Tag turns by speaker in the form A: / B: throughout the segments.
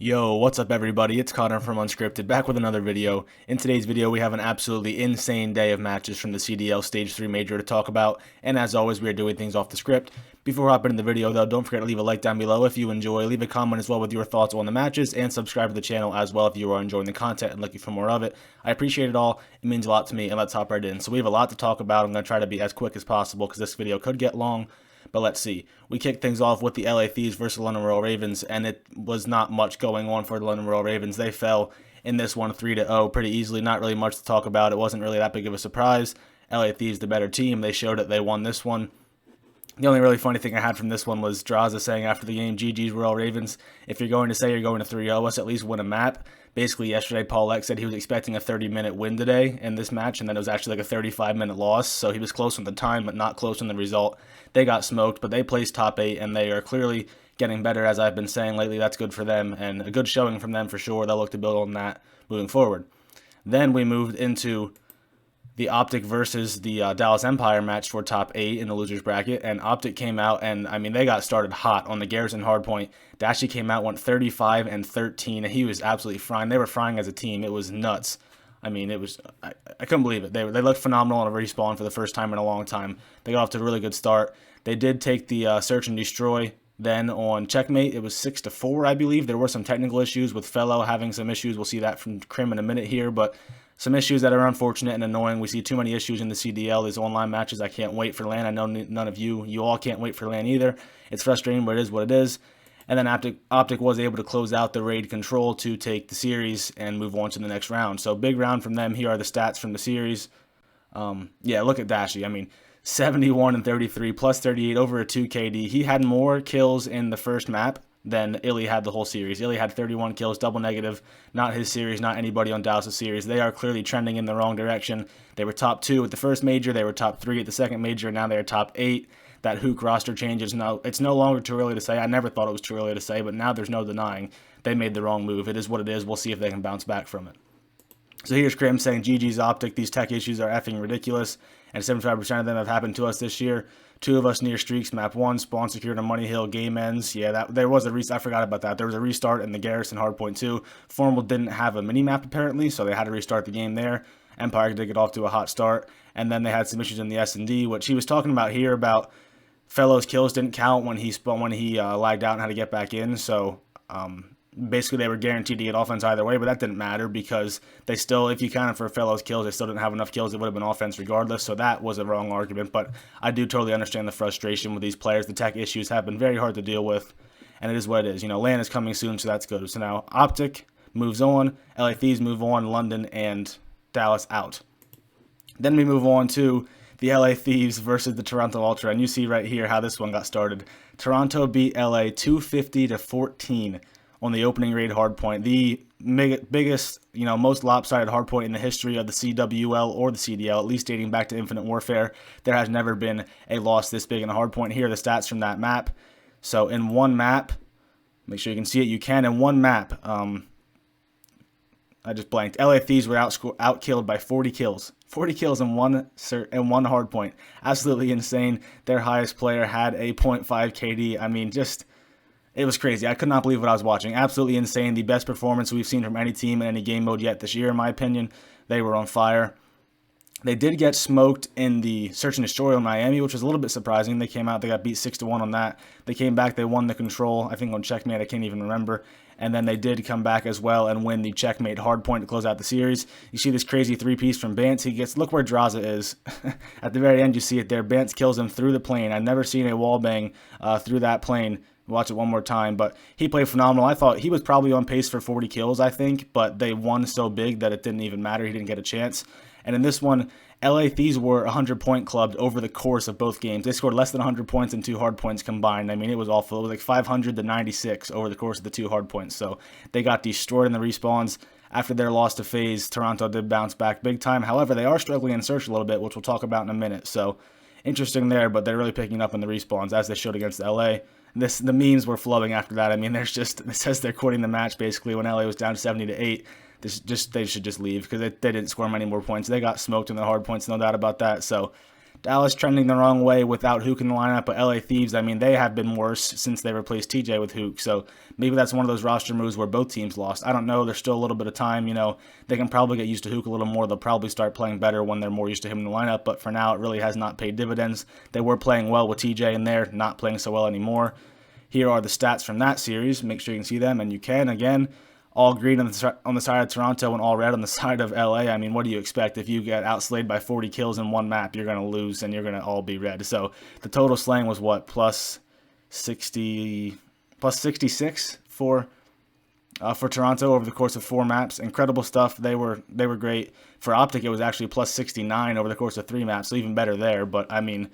A: Yo, what's up everybody? It's Connor from Unscripted, back with another video. In today's video, we have an absolutely insane day of matches from the CDL Stage 3 Major to talk about, and as always, we are doing things off the script. Before hopping into the video though, don't forget to leave a like down below if you enjoy, leave a comment as well with your thoughts on the matches, and subscribe to the channel as well if you are enjoying the content and looking for more of it. I appreciate it all, it means a lot to me, and let's hop right in. So we have a lot to talk about. I'm going to try to be as quick as possible because this video could get long. But let's see. We kicked things off with the LA Thieves versus the London Royal Ravens, and it was not much going on for the London Royal Ravens. They fell in this one 3-0 pretty easily. Not really much to talk about. It wasn't really that big of a surprise. LA Thieves, the better team. They showed it. They won this one. The only really funny thing I had from this one was Draza saying after the game, GG's Royal Ravens. If you're going to say you're going to 3-0, let's at least win a map. Basically, yesterday, Paul X said he was expecting a 30-minute win today in this match, and then it was actually like a 35-minute loss. So he was close on the time, but not close on the result. They got smoked, but they placed top 8, and they are clearly getting better, as I've been saying lately. That's good for them, and a good showing from them for sure. They'll look to build on that moving forward. Then we moved into the OpTic versus the Dallas Empire match for top 8 in the losers bracket, and OpTic came out, and I mean, they got started hot on the Garrison hardpoint. Dashy came out, went 35 and 13, and he was absolutely frying. They were frying as a team. It was nuts. I mean, it was, I couldn't believe it. They looked phenomenal on a respawn for the first time in a long time. They got off to a really good start. They did take the search and destroy. Then on checkmate, it was 6-4, I believe. There were some technical issues with Fellow having some issues. We'll see that from Krim in a minute here, but some issues that are unfortunate and annoying. We see too many issues in the CDL, these online matches. I can't wait for LAN. I know none of you all can't wait for LAN either. It's frustrating, but it is what it is. And then OpTic was able to close out the raid control to take the series and move on to the next round. So big round from them. Here are the stats from the series. Yeah, look at Dashy. I mean, 71 and 33 plus 38 over a 2 KD. He had more kills in the first map than Illy had the whole series. Illy had 31 kills, double negative. Not his series, not anybody on Dallas' series. They are clearly trending in the wrong direction. They were top 2 at the first major. They were top 3 at the second major. And now they are top 8. That Hook roster changes. No, it's no longer too early to say. I never thought it was too early to say, but now there's no denying they made the wrong move. It is what it is. We'll see if they can bounce back from it. So here's Krim saying, GG's OpTic. These tech issues are effing ridiculous, and 75% of them have happened to us this year. 2 of us near streaks, map 1, spawn secured on Money Hill, game ends. Yeah, there was a restart. I forgot about that. There was a restart in the Garrison hardpoint too. Formal didn't have a mini map apparently, so they had to restart the game there. Empire did get off to a hot start, and then they had some issues in the S&D, which he was talking about here about Fellow's kills didn't count when he lagged out and had to get back in. So basically they were guaranteed to get offense either way, but that didn't matter because they still, if you counted for Fellow's kills, they still didn't have enough kills. It would have been offense regardless, so that was a wrong argument. But I do totally understand the frustration with these players. The tech issues have been very hard to deal with, and it is what it is. You know, LAN is coming soon, so that's good. So now OpTic moves on, LA Thieves move on, London and Dallas out. Then we move on to the LA Thieves versus the Toronto Ultra, and you see right here how this one got started. Toronto beat LA 250-14 on the opening raid hardpoint, the biggest, most lopsided hardpoint in the history of the CWL or the CDL, at least dating back to Infinite Warfare. There has never been a loss this big in a hardpoint. Here are the stats from that map. So in one map, make sure you can see it. You can in one map. I just blanked. LA Thieves were outkilled by 40 kills. 40 kills in one hardpoint. Absolutely insane. Their highest player had a 0.5 KD. I mean, it was crazy. I could not believe what I was watching. Absolutely insane. The best performance we've seen from any team in any game mode yet this year, in my opinion. They were on fire. They did get smoked in the search and destroy in Miami, which was a little bit surprising. They came out, they got beat 6-1 on that. They came back, they won the control, I think on checkmate, I can't even remember. And then they did come back as well and win the checkmate hardpoint to close out the series. You see this crazy 3-piece from Bance. Look where Draza is. At the very end, you see it there. Bance kills him through the plane. I've never seen a wall bang through that plane. Watch it one more time, but he played phenomenal. I thought he was probably on pace for 40 kills, I think, but they won so big that it didn't even matter. He didn't get a chance. And in this one, LA Thieves were 100-point clubbed over the course of both games. They scored less than 100 points and 2 hard points combined. I mean, it was awful. It was like 500 to 96 over the course of the 2 hard points. So they got destroyed in the respawns. After their loss to FaZe, Toronto did bounce back big time. However, they are struggling in search a little bit, which we'll talk about in a minute. So interesting there, but they're really picking up in the respawns as they showed against LA. The memes were flowing after that. I mean, it says they're quitting the match basically when LA was down 70-8. They should just leave because they didn't score many more points. They got smoked in the hard points, no doubt about that. So Dallas trending the wrong way without Hook in the lineup, but LA Thieves, I mean, they have been worse since they replaced TJ with Hook. So maybe that's one of those roster moves where both teams lost. I don't know. There's still a little bit of time. They can probably get used to Hook a little more. They'll probably start playing better when they're more used to him in the lineup. But for now, it really has not paid dividends. They were playing well with TJ in there, not playing so well anymore. Here are the stats from that series. Make sure you can see them, and you can. Again, all green on the side of Toronto and all red on the side of LA. I mean, what do you expect? If you get outslayed by 40 kills in one map, you're going to lose and you're going to all be red. So the total slaying was what? Plus 66 for Toronto over the course of 4 maps. Incredible stuff. They were great. For OpTic, it was actually plus 69 over the course of 3 maps, so even better there. But I mean,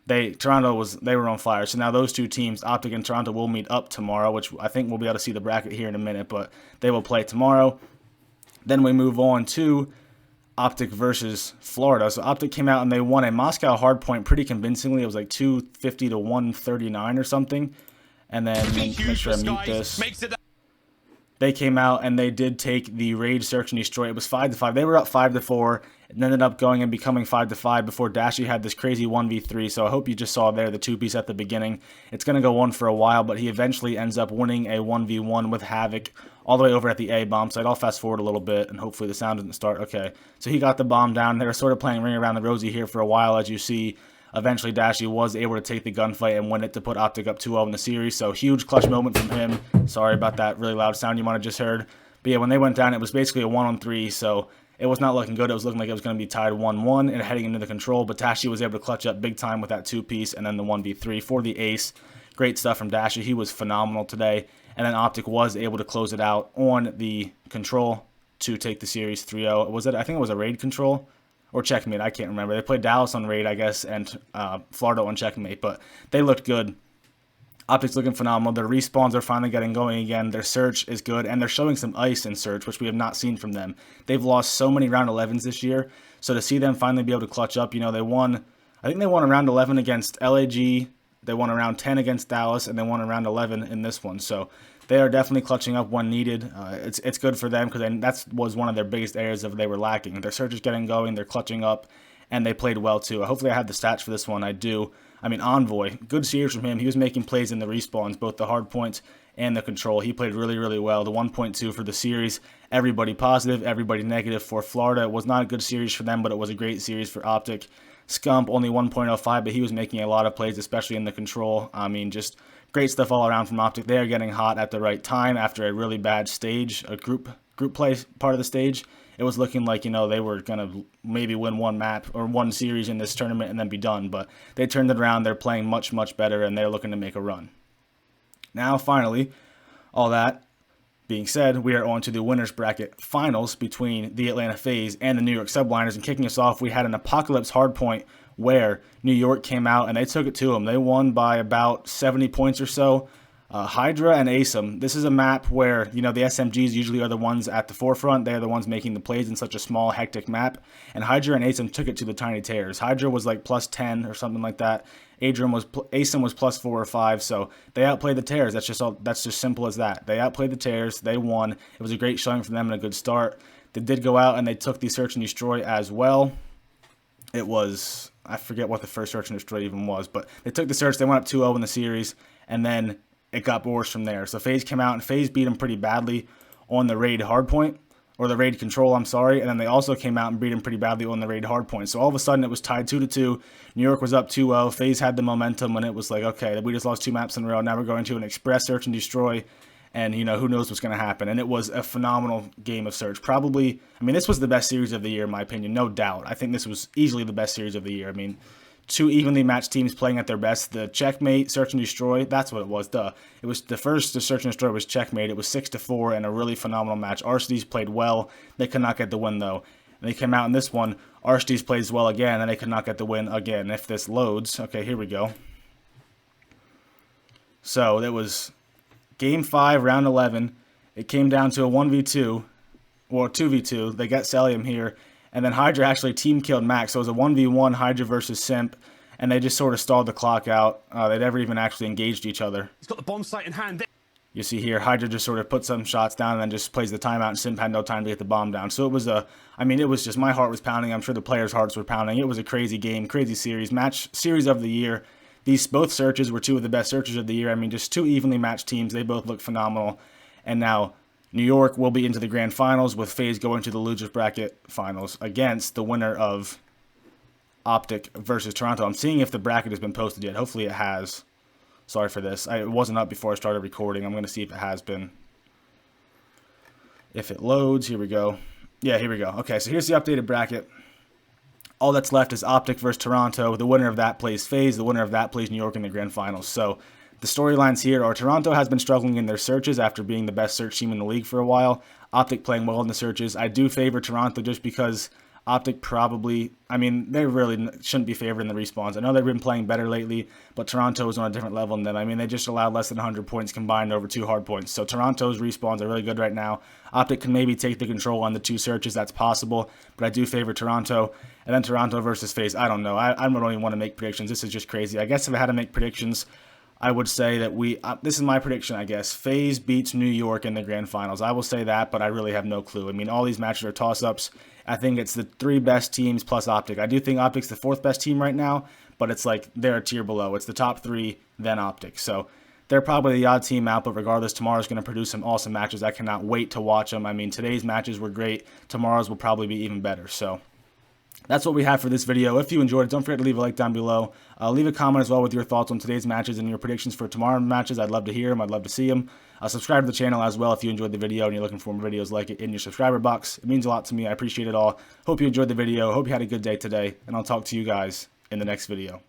A: they were on fire. So now those two teams, OpTic and Toronto, will meet up tomorrow, which I think we'll be able to see the bracket here in a minute, but they will play tomorrow. Then we move on to OpTic versus Florida. So OpTic came out and they won a Moscow hardpoint pretty convincingly. It was like 250 to 139 or something. And then make sure I mute this. They came out and they did take the raid, search, and destroy. It was 5-5. They were up 5-4. It ended up going and becoming 5-5 before Dashy had this crazy 1v3. So I hope you just saw there the 2-piece at the beginning. It's going to go on for a while, but he eventually ends up winning a 1v1 with Havoc all the way over at the A bomb site. I'll fast forward a little bit and hopefully the sound doesn't start. Okay, so he got the bomb down. They were sort of playing Ring Around the Rosie here for a while, as you see. Eventually, Dashy was able to take the gunfight and win it to put OpTic up 2-0 in the series. So, huge clutch moment from him. Sorry about that really loud sound you might have just heard. But yeah, when they went down, it was basically a 1-on-3. So, it was not looking good. It was looking like it was going to be tied 1-1 and heading into the control. But Dashy was able to clutch up big time with that 2-piece and then the 1v3 for the ace. Great stuff from Dashy. He was phenomenal today. And then OpTic was able to close it out on the control to take the series 3-0. Was it? I think it was a raid control. Or checkmate, I can't remember. They played Dallas on raid, I guess, and Florida on checkmate, but they looked good. OpTic's looking phenomenal. Their respawns are finally getting going again. Their search is good, and they're showing some ice in search, which we have not seen from them. They've lost so many round 11s this year, so to see them finally be able to clutch up, they won, I think they won a round 11 against LAG, they won a round 10 against Dallas, and they won a round 11 in this one, so they are definitely clutching up when needed. It's good for them because that was one of their biggest areas of they were lacking. Their search is getting going, they're clutching up, and they played well too. Hopefully I have the stats for this one. I do. I mean, Envoy, good series from him. He was making plays in the respawns, both the hard points and the control. He played really, really well. The 1.2 for the series, everybody positive, everybody negative for Florida. It was not a good series for them, but it was a great series for OpTic. Scump, only 1.05, but he was making a lot of plays, especially in the control. I mean, just great stuff all around from OpTic. They are getting hot at the right time after a really bad stage, a group play part of the stage. It was looking like, they were going to maybe win one map or one series in this tournament and then be done. But they turned it around. They're playing much, much better, and they're looking to make a run. Now, finally, all that being said, we are on to the winners bracket finals between the Atlanta FaZe and the New York Subliners. And kicking us off, we had an Apocalypse hardpoint where New York came out and they took it to them. They won by about 70 points or so. Hydra and ASIM. This is a map where, the SMGs usually are the ones at the forefront. They are the ones making the plays in such a small, hectic map. And Hydra and ASIM took it to the tiny tears. Hydra was like plus 10 or something like that. ASIM was plus 4 or 5. So they outplayed the tears. That's just simple as that. They outplayed the tears. They won. It was a great showing for them and a good start. They did go out and they took the search and destroy as well. It was, I forget what the first search and destroy even was, but they took the search. They went up 2-0 in the series, and then it got worse from there. So FaZe came out, and FaZe beat them pretty badly on the raid hardpoint, or the raid control, I'm sorry. And then they also came out and beat them pretty badly on the raid hardpoint. So all of a sudden, it was tied 2-2. New York was up 2-0. FaZe had the momentum, and it was like, okay, we just lost 2 maps in a row. Now we're going to an express search and destroy. And, who knows what's going to happen. And it was a phenomenal game of search. Probably, this was the best series of the year, in my opinion, no doubt. I think this was easily the best series of the year. 2 evenly matched teams playing at their best. The checkmate, search and destroy, that's what it was, duh. It was the first to search and destroy was checkmate. It was 6-4 and a really phenomenal match. Arcties played well. They could not get the win, though. And they came out in this one. Arcties plays well again, and they could not get the win again. If this loads, okay, here we go. So, it was Game 5, Round 11, it came down to a 1v2, or 2v2. They got Celium here, and then Hydra actually team killed Max. So it was a 1v1 Hydra versus Simp, and they just sort of stalled the clock out. They never even actually engaged each other.
B: He's got the bomb site in hand.
A: You see here, Hydra just sort of put some shots down and then just plays the timeout, and Simp had no time to get the bomb down. So it was it was just, my heart was pounding. I'm sure the players' hearts were pounding. It was a crazy game, crazy series, series of the year. Both searches were two of the best searches of the year. I mean, just two evenly matched teams. They both look phenomenal. And now New York will be into the grand finals, with FaZe going to the losers bracket finals against the winner of OpTic versus Toronto. I'm seeing if the bracket has been posted yet. Hopefully it has. Sorry for this. It wasn't up before I started recording. I'm going to see if it has been. If it loads, here we go. Yeah, here we go. Okay, so here's the updated bracket. All that's left is OpTic versus Toronto. The winner of that plays FaZe. The winner of that plays New York in the grand finals. So the storylines here are Toronto has been struggling in their searches after being the best search team in the league for a while. OpTic playing well in the searches. I do favor Toronto just because OpTic probably, they really shouldn't be favored in the respawns. I know they've been playing better lately, but Toronto is on a different level than them. They just allowed less than 100 points combined over 2 hard points. So Toronto's respawns are really good right now. OpTic can maybe take the control on the 2 searches. That's possible, but I do favor Toronto. And then Toronto versus FaZe, I don't know. I don't really want to make predictions. This is just crazy. I guess if I had to make predictions, I would say that this is my prediction, I guess. FaZe beats New York in the grand finals. I will say that, but I really have no clue. All these matches are toss-ups. I think it's the 3 best teams plus OpTic. I do think OpTic's the 4th best team right now, but it's like they're a tier below. It's the top 3, then OpTic. So they're probably the odd team out, but regardless, tomorrow's going to produce some awesome matches. I cannot wait to watch them. Today's matches were great. Tomorrow's will probably be even better. So that's what we have for this video. If you enjoyed it, don't forget to leave a like down below. Leave a comment as well with your thoughts on today's matches and your predictions for tomorrow's matches. I'd love to hear them. I'd love to see them. Subscribe to the channel as well if you enjoyed the video and you're looking for more videos like it in your subscriber box. It means a lot to me. I appreciate it all. Hope you enjoyed the video. Hope you had a good day today, and I'll talk to you guys in the next video.